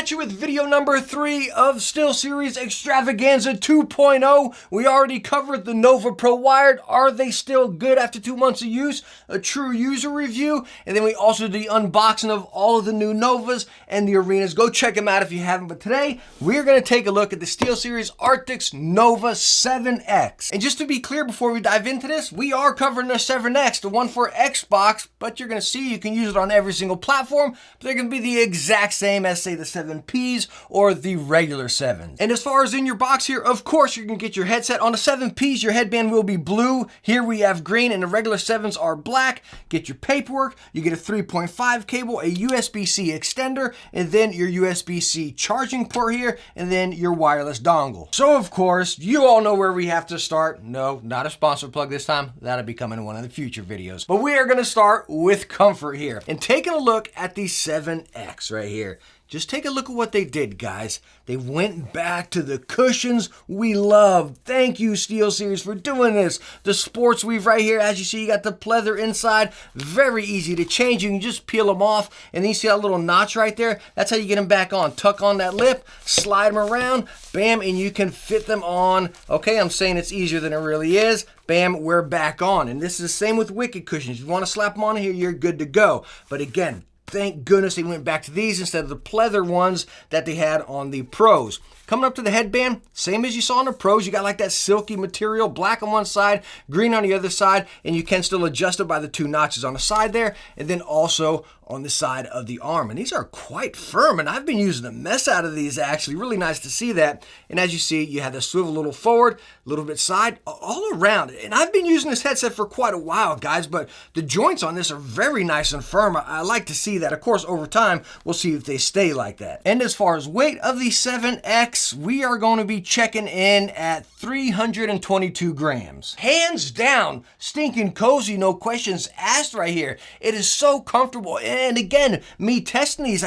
at you with video number 3 of SteelSeries Extravaganza 2.0. We already covered the Nova Pro Wired. Are they still good after 2 months of use? A true user review. And then we also did the unboxing of all of the new Novas and the Arenas. Go check them out if you haven't. But today, we're going to take a look at the SteelSeries Arctis Nova 7X. And just to be clear before we dive into this, we are covering the 7X, the one for Xbox, but you're going to see you can use it on every single platform. But they're going to be the exact same as, say, the 7Ps or the regular 7s. And as far as in your box here, of course, you're going to get your headset. On the 7Ps, your headband will be blue. Here we have green, and the regular 7s are black. Get your paperwork. You get a 3.5 cable, a USB-C extender, and then your USB-C charging port here, and then your wireless dongle. So, of course, you all know where we have to start. No, not a sponsor plug this time. That'll be coming in one of the future videos. But we are going to start with comfort here. And taking a look at the 7X right here. Just take a look at what they did, guys. They went back to the cushions we love. Thank you, SteelSeries, for doing this. The sports weave right here, as you see, you got the pleather inside. Very easy to change. You can just peel them off. And then you see that little notch right there? That's how you get them back on. Tuck on that lip, slide them around, bam, and you can fit them on. Okay, I'm saying it's easier than it really is. Bam, we're back on. And this is the same with Wicked cushions. If you want to slap them on here, you're good to go. But again, thank goodness they went back to these instead of the pleather ones that they had on the Pros. Coming up to the headband, same as you saw on the Pros, you got like that silky material, black on one side, green on the other side, and you can still adjust it by the 2 notches on the side there, and then also on the side of the arm. And these are quite firm, and I've been using the mess out of these actually. Really nice to see that. And as you see, you have the swivel a little forward, a little bit side, all around. And I've been using this headset for quite a while, guys, but the joints on this are very nice and firm. I like to see that. Of course, over time, we'll see if they stay like that. And as far as weight of the 7X, we are going to be checking in at 322 grams. Hands down, stinking cozy, no questions asked right here. It is so comfortable. And again, me testing these,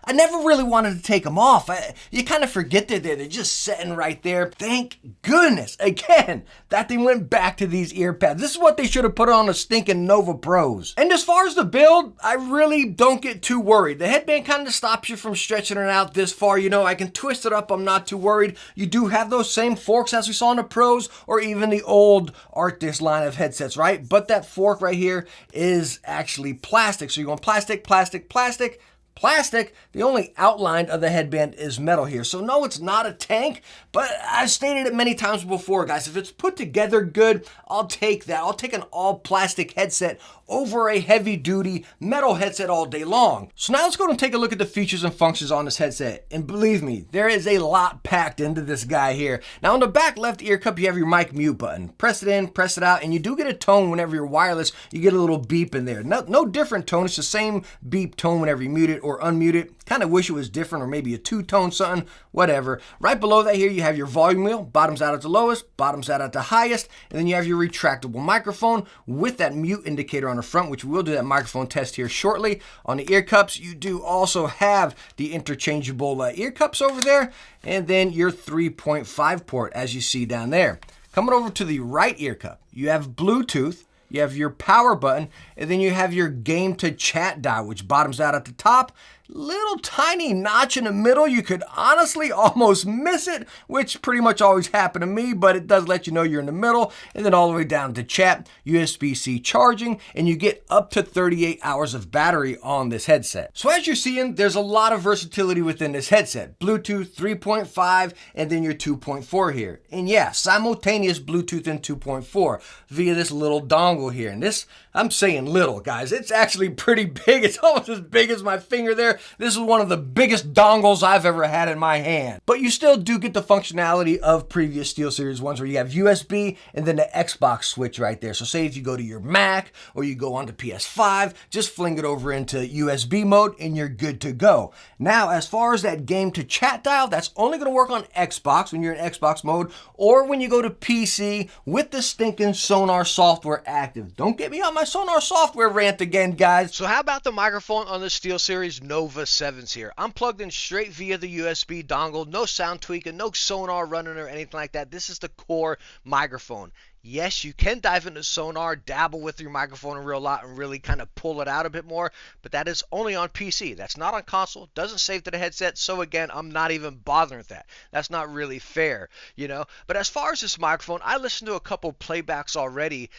I never really wanted to take them off. You kind of forget that they're just sitting right there. Thank goodness, again, that they went back to these ear pads. This is what they should have put on the stinking Nova Pros. And as far as the build, I really don't get too worried. The headband kind of stops you from stretching it out this far. You know, I can twist it up. I'm not too worried. You do have those same forks as we saw in the Pros or even the old Arctis line of headsets, right? But that fork right here is actually plastic. So you're going plastic, plastic, plastic, plastic. The only outline of the headband is metal here. So no, it's not a tank, but I've stated it many times before, guys. If it's put together good, I'll take that. I'll take an all plastic headset over a heavy duty metal headset all day long. So now let's go and take a look at the features and functions on this headset. And believe me, there is a lot packed into this guy here. Now on the back left ear cup, you have your mic mute button. Press it in, press it out, and you do get a tone whenever you're wireless. You get a little beep in there. No different tone. It's the same beep tone whenever you mute it or unmute it. Kind of wish it was different, or maybe a 2-tone something, whatever. Right below that here, you have your volume wheel, bottoms out at the lowest, bottoms out at the highest, and then you have your retractable microphone with that mute indicator on the front, which we'll do that microphone test here shortly. On the ear cups, you do also have the interchangeable ear cups over there, and then your 3.5 port, as you see down there. Coming over to the right ear cup, you have Bluetooth, you have your power button, and then you have your game to chat dial, which bottoms out at the top. Little tiny notch in the middle. You could honestly almost miss it, which pretty much always happened to me, but it does let you know you're in the middle. And then all the way down to chat, USB-C charging, and you get up to 38 hours of battery on this headset. So as you're seeing, there's a lot of versatility within this headset. Bluetooth 3.5 and then your 2.4 here. And yeah, simultaneous Bluetooth and 2.4 via this little dongle here. And this, I'm saying little, guys. It's actually pretty big. It's almost as big as my finger there. This is one of the biggest dongles I've ever had in my hand. But you still do get the functionality of previous SteelSeries ones where you have USB and then the Xbox switch right there. So say if you go to your Mac or you go onto PS5, just fling it over into USB mode and you're good to go. Now, as far as that game to chat dial, that's only going to work on Xbox when you're in Xbox mode or when you go to PC with the stinking Sonar software active. Don't get me on my Sonar software rant again, guys. So how about the microphone on the SteelSeries Nova Nova 7s here. I'm plugged in straight via the USB dongle, no sound tweaking, no sonar running or anything like that. This is the core microphone. Yes, you can dive into sonar, dabble with your microphone a real lot and really kind of pull it out a bit more, but that is only on PC. That's not on console, doesn't save to the headset, so again, I'm not even bothering with that. That's not really fair, you know? But as far as this microphone, I listened to a couple playbacks already,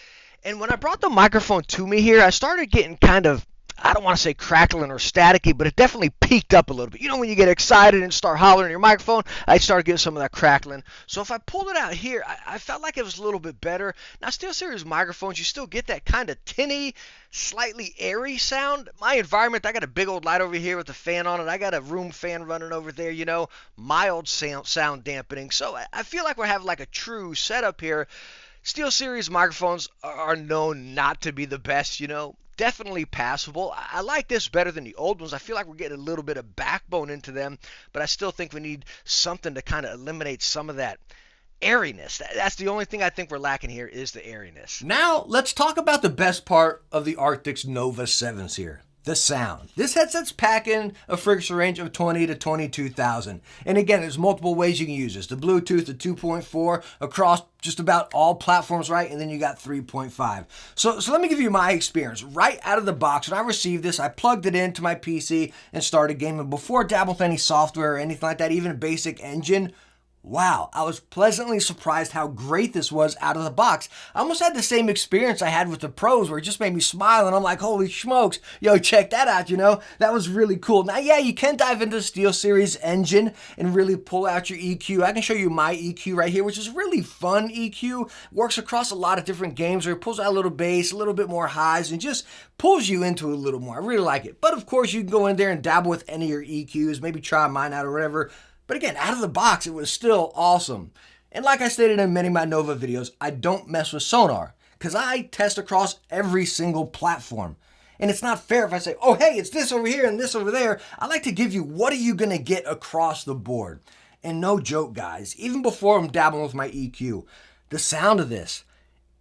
and when I brought the microphone to me here, I started getting kind of, I don't want to say crackling or staticky, but it definitely peaked up a little bit. You know when you get excited and start hollering in your microphone? I started getting some of that crackling. So if I pulled it out here, I felt like it was a little bit better. Now, SteelSeries microphones, you still get that kind of tinny, slightly airy sound. My environment, I got a big old light over here with a fan on it. I got a room fan running over there, you know, mild sound dampening. So I feel like we're having like a true setup here. SteelSeries microphones are known not to be the best, you know. Definitely passable. I like this better than the old ones. I feel like we're getting a little bit of backbone into them, but I still think we need something to kind of eliminate some of that airiness. That's the only thing I think we're lacking here is the airiness. Now, let's talk about the best part of the Arctis Nova 7s here. The sound. This headset's packing a frequency range of 20 to 22,000. And again, there's multiple ways you can use this. The Bluetooth, the 2.4 across just about all platforms, right? And then you got 3.5. So let me give you my experience. Right out of the box, when I received this, I plugged it into my PC and started gaming before dabbling with any software or anything like that, even a basic engine. Wow, I was pleasantly surprised how great this was out of the box. I almost had the same experience I had with the Pros where it just made me smile and I'm like, holy smokes, yo, check that out, you know? That was really cool. Now, yeah, you can dive into the SteelSeries engine and really pull out your EQ. I can show you my EQ right here, which is really fun EQ. Works across a lot of different games where it pulls out a little bass, a little bit more highs, and just pulls you into a little more. I really like it. But of course, you can go in there and dabble with any of your EQs, maybe try mine out or whatever. But again, out of the box, it was still awesome. And like I stated in many of my Nova videos, I don't mess with sonar because I test across every single platform. And it's not fair if I say, oh, hey, it's this over here and this over there. I like to give you what are you going to get across the board. And no joke, guys, even before I'm dabbling with my EQ, the sound of this,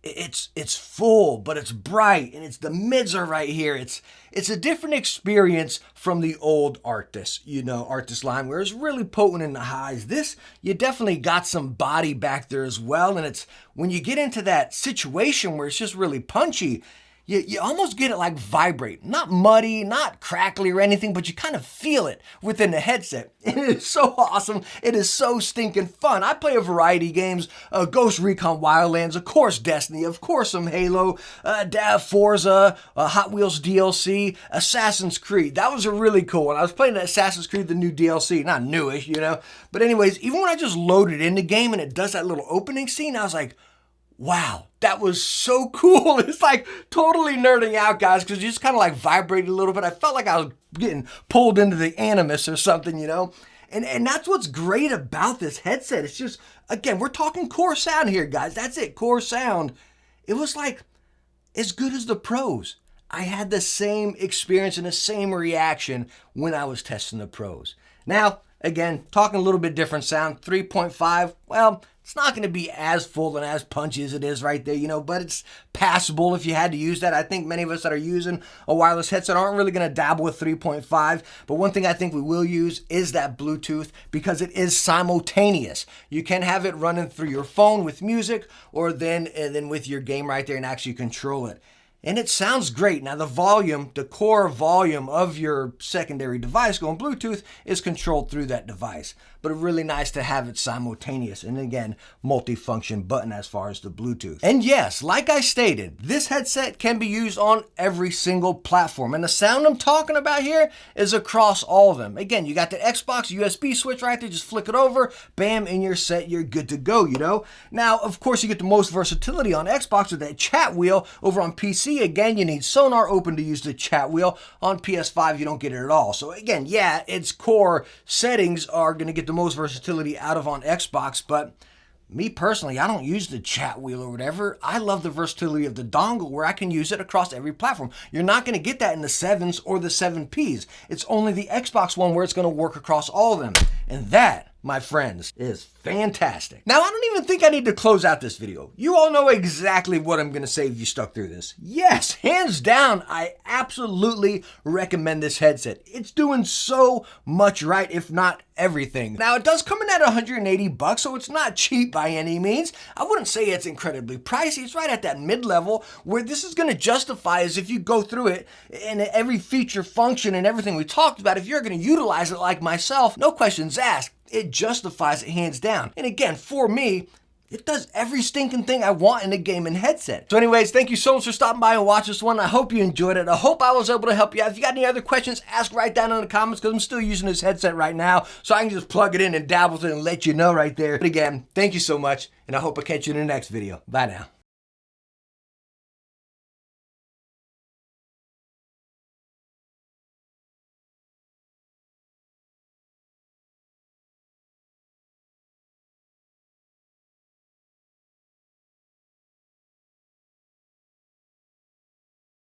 it's full, but it's bright, and the mids are right here. It's a different experience from the old Arctis, you know, Arctis line, where it's really potent in the highs. This, you definitely got some body back there as well, and it's when you get into that situation where it's just really punchy, you almost get it like vibrate. Not muddy, not crackly or anything, but you kind of feel it within the headset. It is so awesome. It is so stinking fun. I play a variety of games, Ghost Recon Wildlands, of course Destiny, of course some Halo, Forza, Hot Wheels DLC, Assassin's Creed. That was a really cool one. I was playing Assassin's Creed, the new DLC, not newish, you know. But anyways, even when I just loaded in the game and it does that little opening scene, I was like, wow, that was so cool. It's like totally nerding out, guys, because you just kind of like vibrated a little bit. I felt like I was getting pulled into the Animus or something, you know? And that's what's great about this headset. It's just, again, we're talking core sound here, guys. That's it, core sound. It was like as good as the Pros. I had the same experience and the same reaction when I was testing the Pros. Now, again, talking a little bit different sound, 3.5, well, it's not going to be as full and as punchy as it is right there, you know, but it's passable if you had to use that. I think many of us that are using a wireless headset aren't really going to dabble with 3.5, but one thing I think we will use is that Bluetooth because it is simultaneous. You can have it running through your phone with music or then with your game right there and actually control it. And it sounds great. Now the volume, the core volume of your secondary device going Bluetooth is controlled through that device. But it's really nice to have it simultaneous. And again, multifunction button as far as the Bluetooth. And yes, like I stated, this headset can be used on every single platform. And the sound I'm talking about here is across all of them. Again, you got the Xbox USB switch right there. Just flick it over, bam, in your set, you're good to go, you know. Now, of course, you get the most versatility on Xbox with that chat wheel. Over on PC, again, you need sonar open to use the chat wheel. On PS5, you don't get it at all. So again, yeah, its core settings are going to get the most versatility out of on Xbox, but me personally, I don't use the chat wheel or whatever. I love the versatility of the dongle where I can use it across every platform. You're not going to get that in the 7s or the 7Ps. It's only the Xbox one where it's going to work across all of them. And that, my friends, is fantastic. Now, I don't even think I need to close out this video. You all know exactly what I'm gonna say if you stuck through this. Yes, hands down, I absolutely recommend this headset. It's doing so much right, if not everything. Now, it does come in at $180, so it's not cheap by any means. I wouldn't say it's incredibly pricey. It's right at that mid-level where this is gonna justify is if you go through it and every feature, function, and everything we talked about, if you're gonna utilize it like myself, no questions asked. It justifies it hands down. And again, for me, it does every stinking thing I want in a gaming headset. So anyways, thank you so much for stopping by and watching this one. I hope you enjoyed it. I hope I was able to help you out. If you got any other questions, ask right down in the comments because I'm still using this headset right now. So I can just plug it in and dabble with it and let you know right there. But again, thank you so much. And I hope I catch you in the next video. Bye now.